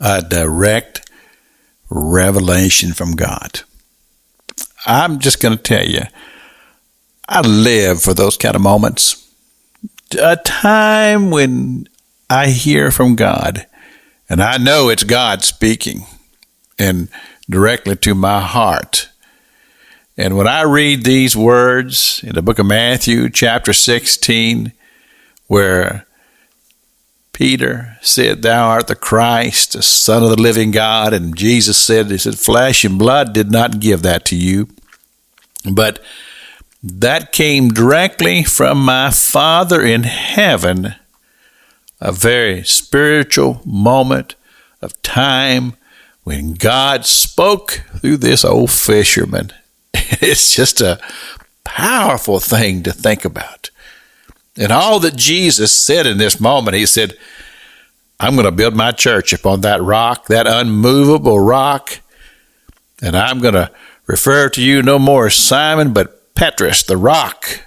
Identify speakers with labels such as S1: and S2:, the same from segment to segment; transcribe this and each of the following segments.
S1: A direct revelation from God. I'm just going to tell you, I live for those kind of moments. A time when I hear from God, and I know it's God speaking and directly to my heart. And when I read these words in the book of Matthew, chapter 16, where Peter said, "Thou art the Christ, the Son of the living God," and Jesus said, "Flesh and blood did not give that to you, but that came directly from my Father in heaven," a very spiritual moment of time when God spoke through this old fisherman. It's just a powerful thing to think about. And all that Jesus said in this moment, he said, "I'm going to build my church upon that rock, that unmovable rock, and I'm going to refer to you no more as Simon, but Petrus, the rock,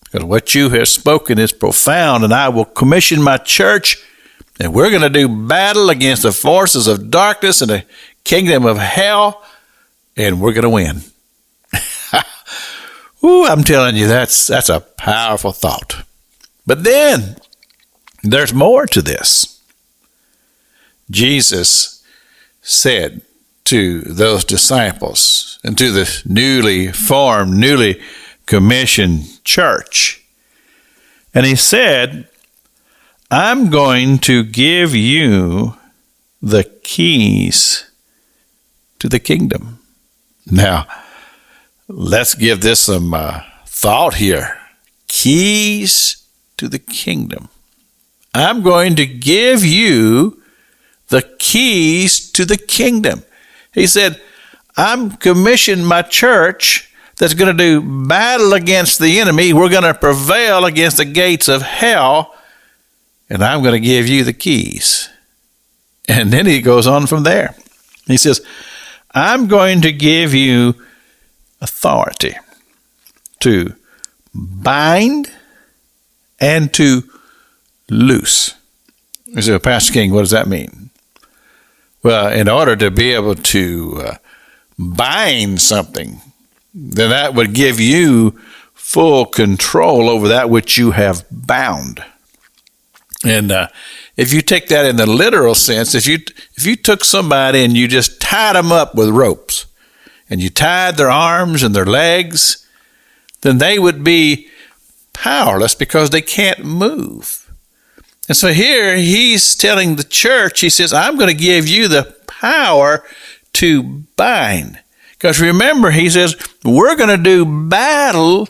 S1: because what you have spoken is profound, and I will commission my church, and we're going to do battle against the forces of darkness and the kingdom of hell, and we're going to win." Ooh, I'm telling you, that's a powerful thought. But then there's more to this. Jesus said to those disciples and to the newly formed, newly commissioned church, and he said, "I'm going to give you the keys to the kingdom." Now, let's give this some thought here. Keys to the kingdom. I'm going to give you the keys to the kingdom. He said, I'm commissioning my church that's going to do battle against the enemy. We're going to prevail against the gates of hell, and I'm going to give you the keys. And then he goes on from there. He says, I'm going to give you authority to bind and to loose. You say, Pastor King, what does that mean? Well, in order to be able to bind something, then that would give you full control over that which you have bound. And if you take that in the literal sense, if you took somebody and you just tied them up with ropes, and you tied their arms and their legs, then they would be powerless because they can't move. And so here he's telling the church, he says, I'm going to give you the power to bind. Because remember, he says, we're going to do battle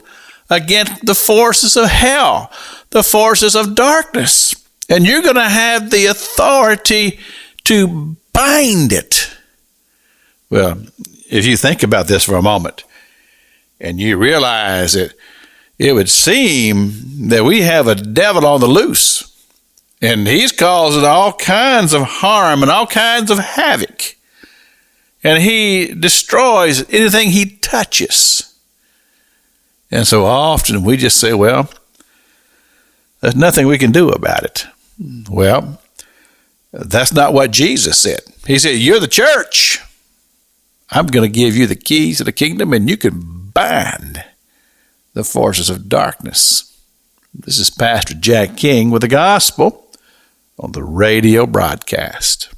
S1: against the forces of hell, the forces of darkness. And you're going to have the authority to bind it. Well, if you think about this for a moment, and you realize that it would seem that we have a devil on the loose, and he's causing all kinds of harm and all kinds of havoc, and he destroys anything he touches. And so often we just say, well, there's nothing we can do about it. Well, that's not what Jesus said. He said, you're the church. I'm going to give you the keys to the kingdom, and you can bind the forces of darkness. This is Pastor Jack King with the gospel on the radio broadcast.